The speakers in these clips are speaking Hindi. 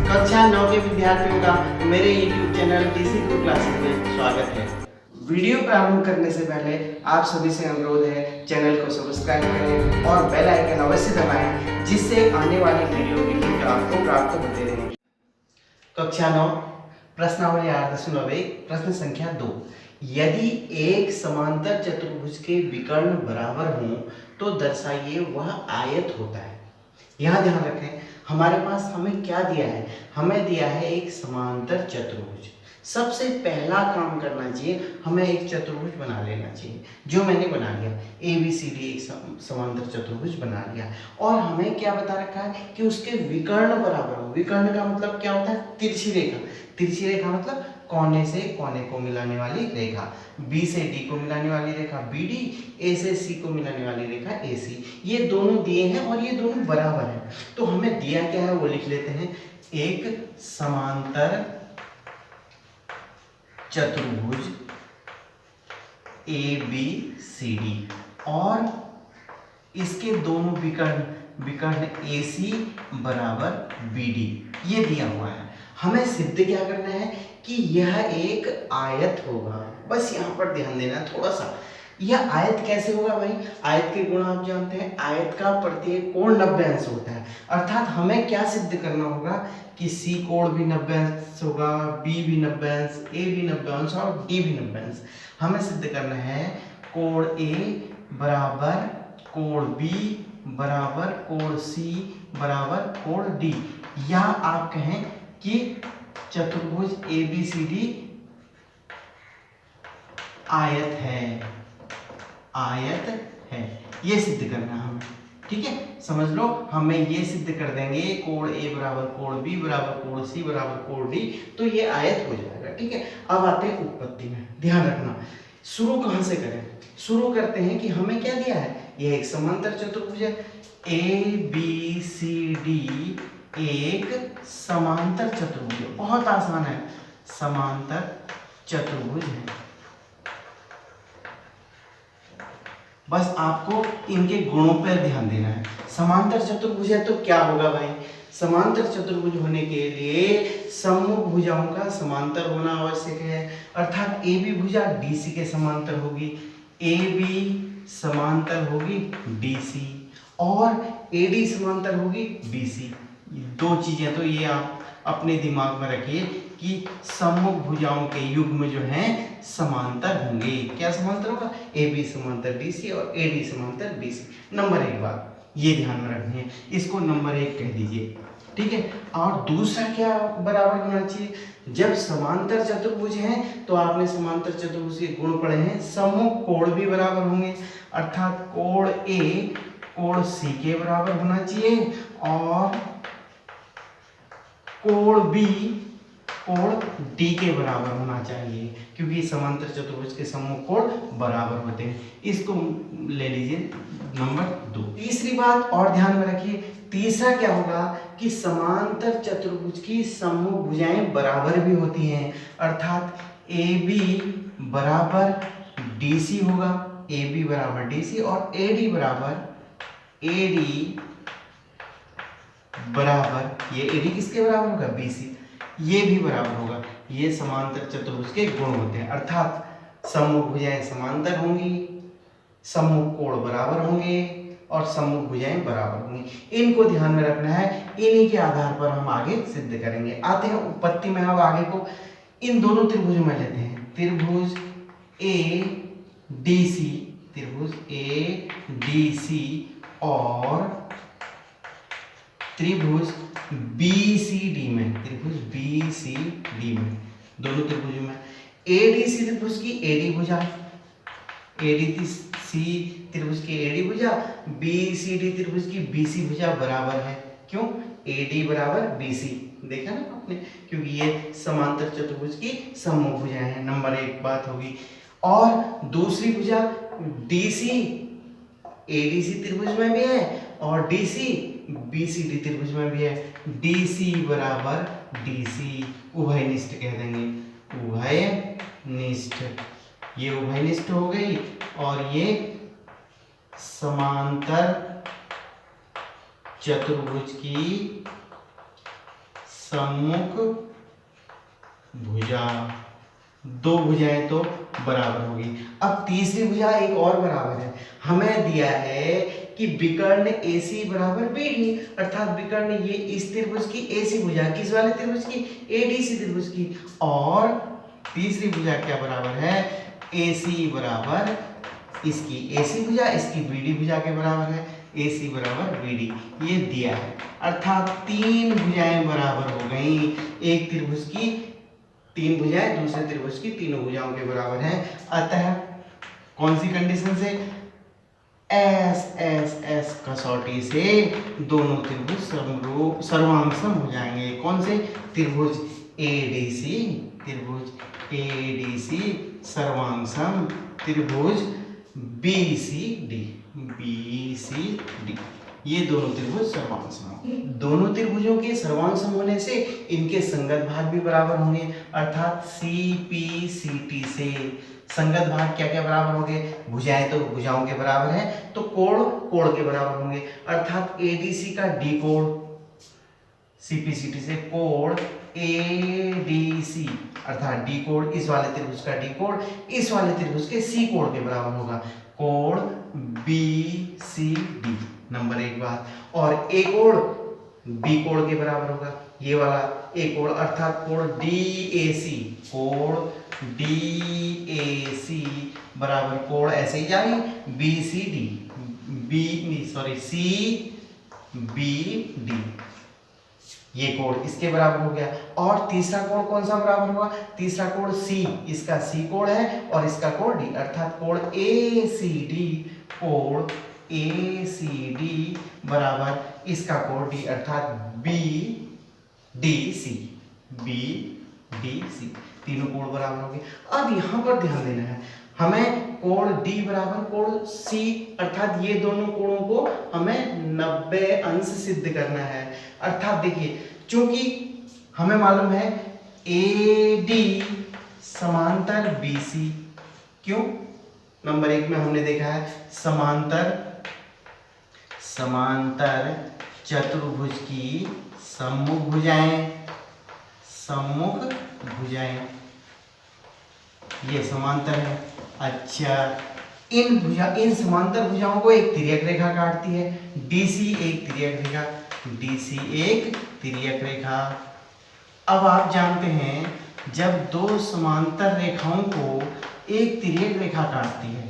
कक्षा 9 के विद्यार्थियों का मेरे YouTube चैनल टीसी गुरु क्लासेस में स्वागत है। वीडियो प्रारंभ करने से पहले आप सभी से अनुरोध है चैनल को सब्सक्राइब करें और बेल आइकन अवश्य दबाएं, जिससे आने वाली वीडियो की लिंक आपको प्राप्त होते रहे। कक्षा 9 प्रश्नावली 8.1 प्रश्न संख्या 2। यदि एक समांतर चतुर्भुज के विकर्ण बराबर हों तो दर्शाइए वह आयत होता है। यहाँ ध्यान रखें, हमारे पास हमें क्या दिया है, हमें दिया है एक समांतर चतुर्भुज। सबसे पहला काम करना चाहिए, हमें एक चतुर्भुज बना लेना चाहिए, जो मैंने बना लिया। ABCD एक समांतर चतुर्भुज बना लिया। और हमें क्या बता रखा है कि उसके विकर्ण बराबर हो। विकर्ण का मतलब क्या होता है? तिरछी रेखा। तिरछी रेखा मतलब कोने से कोने को मिलाने वाली रेखा, B से D को मिलाने वाली रेखा BD, A से C को मिलाने वाली रेखा AC। ये दोनों दिए हैं और ये दोनों बराबर हैं। तो हमें दिया क्या है वो लिख लेते हैं। एक समांतर चतुर्भुज ABCD और इसके दोनों विकर्ण AC बराबर BD, ये दिया हुआ है। हमें सिद्ध क्या करना है कि यह एक आयत होगा। बस यहाँ पर ध्यान देना थोड़ा सा। यह आयत कैसे होगा भाई? आयत के गुण आप जानते हैं, आयत का प्रत्येक कोण 90 अंश होता है। अर्थात हमें क्या सिद्ध करना होगा कि C कोण भी 90 अंश होगा, B भी 90 अंश, A भी 90 अंश और D भी 90 अंश। हमें सिद्ध करना है कोण A बराबर कोण B बराबर कोण C बराबर कोण D, या आप कहें कि चतुर्भुज ABCD आयत है, ये सिद्ध करना है हमें। ठीक है, समझ लो, हमें ये सिद्ध कर देंगे कोण A बराबर कोण B बराबर कोण C बराबर कोण D, तो ये आयत हो जाएगा। ठीक है, अब आते हैं उत्पत्ति में। ध्यान रखना, शुरू कहां से करें? शुरू करते हैं कि हमें क्या दिया है, यह एक समांतर चतुर्भुज है। ABCD एक समांतर चतुर्भुज, बहुत आसान है, समांतर चतुर्भुज है। बस आपको इनके गुणों पर ध्यान देना है। समांतर चतुर्भुज है तो क्या होगा भाई? समांतर चतुर्भुज होने के लिए सम्मुख भुजाओं का समांतर होना आवश्यक है। अर्थात AB भुजा DC के समांतर होगी, AB समांतर होगी DC और AD समांतर होगी BC। दो चीजें तो ये आप अपने दिमाग में रखिए कि सम्मुख भुजाओं के युग्म जो हैं समांतर होंगे। क्या समांतर होगा? AB समांतर DC और AD समांतर BC। नंबर 1 बात ये ध्यान में रखनी है, इसको नंबर 1 कह दीजिए। ठीक है, और दूसरा क्या बराबर होना चाहिए? जब समांतर चतुर्भुज हैं तो आपने समांतर चतुर्भुज के गुण पढ़े हैं, सम्मुख कोण भी बराबर होंगे। अर्थात कोण A कोण C के बराबर होना चाहिए और कोण B कोण D के बराबर होना चाहिए, क्योंकि समांतर चतुर्भुज के सम्मुख कोण बराबर होते हैं। इसको ले लीजिए नंबर 2। तीसरी बात और ध्यान में रखिए, तीसरा क्या होगा कि समांतर चतुर्भुज की सम्मुख भुजाएं बराबर भी होती हैं। अर्थात AB बराबर DC होगा, AB बराबर DC और AD बराबर AD बराबर, ये AD किसके बराबर होगा? BC, ये भी बराबर होगा। ये समांतर चतुर्भुज के गुण होते हैं। अर्थात सम्मुख भुजाएं समांतर होंगी, सम्मुख कोण बराबर होंगे और सम्मुख भुजाएं बराबर होंगी। इनको ध्यान में रखना है, इन्हीं के आधार पर हम आगे सिद्ध करेंगे। आते हैं उत्पत्ति में। अब आगे को इन दोनों त्रिभुज में लेते हैं। त्रिभुज ADC, त्रिभुज ADC और त्रिभुज BCD में, त्रिभुज BCD में, दोनों त्रिभुजों में ADC त्रिभुज की AD भुजा, ADC त्रिभुज की AD भुजा, BCD त्रिभुज की BC भुजा बराबर है। क्यों? AD बराबर BC, देखा ना आपने, क्योंकि ये समांतर चतुर्भुज की सम्मुख भुजाएं हैं। नंबर 1 बात होगी। और दूसरी भुजा DC ADC त्रिभुज में भी है और DC BCD त्रिभुज में भी है। DC बराबर DC, उभयनिष्ठ कह देंगे, उभयनिष्ठ, ये उभयनिष्ठ हो गई और ये समांतर चतुर्भुज की सम्मुख भुजा, दो भुजाएं तो बराबर होगी। अब तीसरी भुजा एक और बराबर है, हमें दिया है कि विकर्ण AC बराबर BD, अर्थात विकर्ण ये इस त्रिभुज की AC भुजा, किस वाले त्रिभुज की, ADC त्रिभुज की, और तीसरी भुजा क्या बराबर है, AC बराबर इसकी AC भुजा, इसकी BD भुजा के बराबर है, AC बराबर BD, ये दिया है। अर्थात तीन भुजाएं बराबर हो गई, एक त्रिभुज की तीन भुजाएं दूसरे त्रिभुज की तीनों भुजाओं के बराबर हैं। अतः कौन सी कंडीशन से, एस कसौटी से दोनों त्रिभुज सर्वांगसम हो जाएंगे। कौन से, त्रिभुज ADC सर्वांगसम त्रिभुज BCD, ये दोनों त्रिभुज सर्वांगसम। दोनों त्रिभुजों के सर्वांगसम होने से इनके संगत भाग भी बराबर होंगे, अर्थात CPCT से संगत भाग क्या क्या बराबर होंगे, भुजाएं तो भुजाओं के बराबर है, तो कोण कोण के बराबर होंगे, अर्थात ADC का D कोण CPCT से कोण ADC, अर्थात D कोण इस वाले त्रिभुज का D कोण इस वाले त्रिभुज के C कोण के बराबर होगा, कोण BCD, नंबर एक बात। और A कोण B कोण के बराबर होगा, ये वाला A कोण, अर्थात कोण DAC बराबर कोण ऐसे ही जाए CBD, ये कोण इसके बराबर हो गया। और तीसरा कोण कौन सा बराबर हुआ, तीसरा कोण C, इसका C कोण है और इसका कोण D, अर्थात कोण ACD बराबर इसका कोण D, अर्थात BDC, तीनों कोण बराबर हो गए। अब यहाँ पर ध्यान देना है, हमें कोण D बराबर कोण C, अर्थात ये दोनों कोणों को हमें 90 अंश सिद्ध करना है। अर्थात देखिए, चूंकि हमें मालूम है AD समांतर BC, क्यों, नंबर एक में हमने देखा है समांतर चतुर्भुज की सम्मुख भुजाएं ये समांतर है। अच्छा, इन समांतर भुजाओं को एक तिर्यक रेखा काटती है, DC एक तिर्यक रेखा। अब आप जानते हैं, जब दो समांतर रेखाओं को एक तिर्यक रेखा काटती है,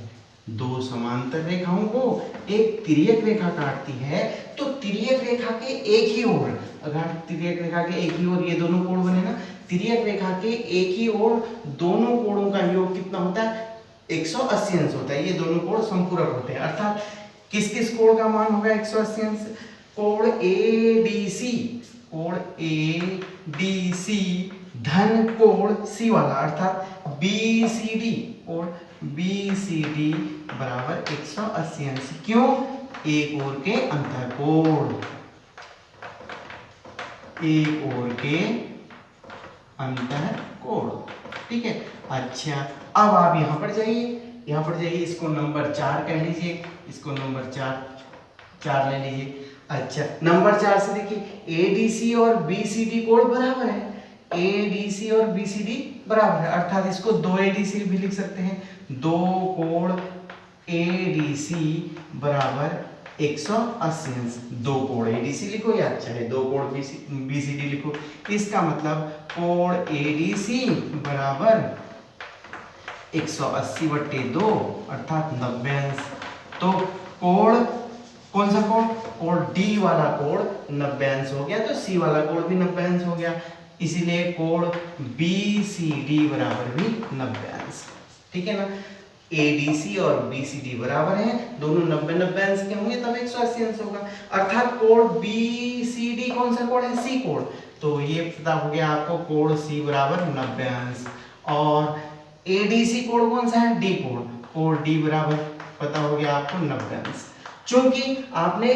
दो समांतर रेखाओं को एक तिर्यक रेखा काटती है, तो तिर्यक रेखा के एक ही ओर, अगर तिर्यक रेखा के एक ही ओर ये दोनों कोण बने ना, तिर्यक रेखा के एक ही ओर दोनों कोणों का योग कितना होता है, 180 अंश होता है। ये दोनों कोण समपूरक होते हैं, अर्थात किस किस कोण का मान होगा 180 अंश, कोण ADC धन कोण C वाला, अर्थात BCD, कोण BCD बराबर 180 अंश। क्यों, एक ओर के अंतः कोण, ठीक है। अच्छा, अब आप यहाँ पर जाइए, इसको नंबर 4 कह लीजिए, इसको नंबर 4 ले लीजिए। अच्छा, नंबर 4 से देखिए ADC और BCD कोण बराबर है, ADC और BCD बराबर है, अर्थात इसको 2 ADC भी लिख सकते हैं, दो कोण ADC बराबर 180 अंश, दो कोण ADC लिखो या चाहे दो कोण BCD लिखो, इसका मतलब कोण ADC बराबर 180/2 अर्थात 90 अंश। तो कोण कौन सा कोण, कोण D वाला कोण 90 अंश हो गया, तो C वाला कोण भी 90 अंश हो गया, इसीलिए कोण BCD बराबर भी 90 अंश, ठीक है ना। ADC और BCD बराबर हैं, दोनों 90 अंश के होंगे तब 180 अंश होगा, अर्थात कोण BCD कौन सा कोण है, C कोण, तो ये पता हो गया आपको, कोण C बराबर 90 अंश। और ADC कोण कौन सा है, D कोण, कोण D बराबर पता हो गया आपको 90 अंश। चूंकि आपने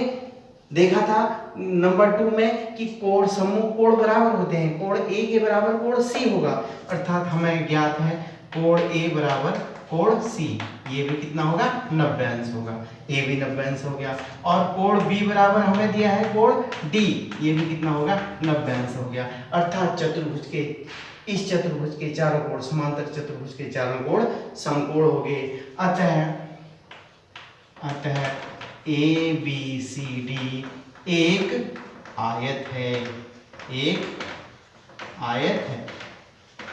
देखा था नंबर 2 में कि कोण सम्मुख कोण बराबर होते हैं, कोण A के बराबर कोण C होगा, अर्थात हमें ज्ञात है कोण A बराबर कोण C, ये भी कितना होगा 90 अंश होगा, ए भी 90 अंश हो गया। और कोण बी बराबर हमें दिया है कोण डी, ये भी कितना होगा 90 अंश हो गया। अर्थात चतुर्भुज के इस चतुर्भुज के चारों कोण, समांतर चतुर्भुज के चारों कोण समकोण हो गए। अतः ए बी सी डी एक आयत है, एक आयत है।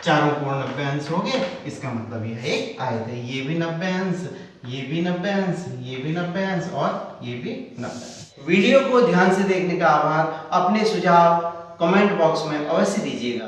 चारों कोण 90 अंश हो गए, इसका मतलब यह एक आयत है। ये भी 90 अंश, ये भी 90 अंश, ये भी 90 अंश और ये भी 90 अंश। वीडियो को ध्यान से देखने का आभार। अपने सुझाव कमेंट बॉक्स में अवश्य दीजिएगा।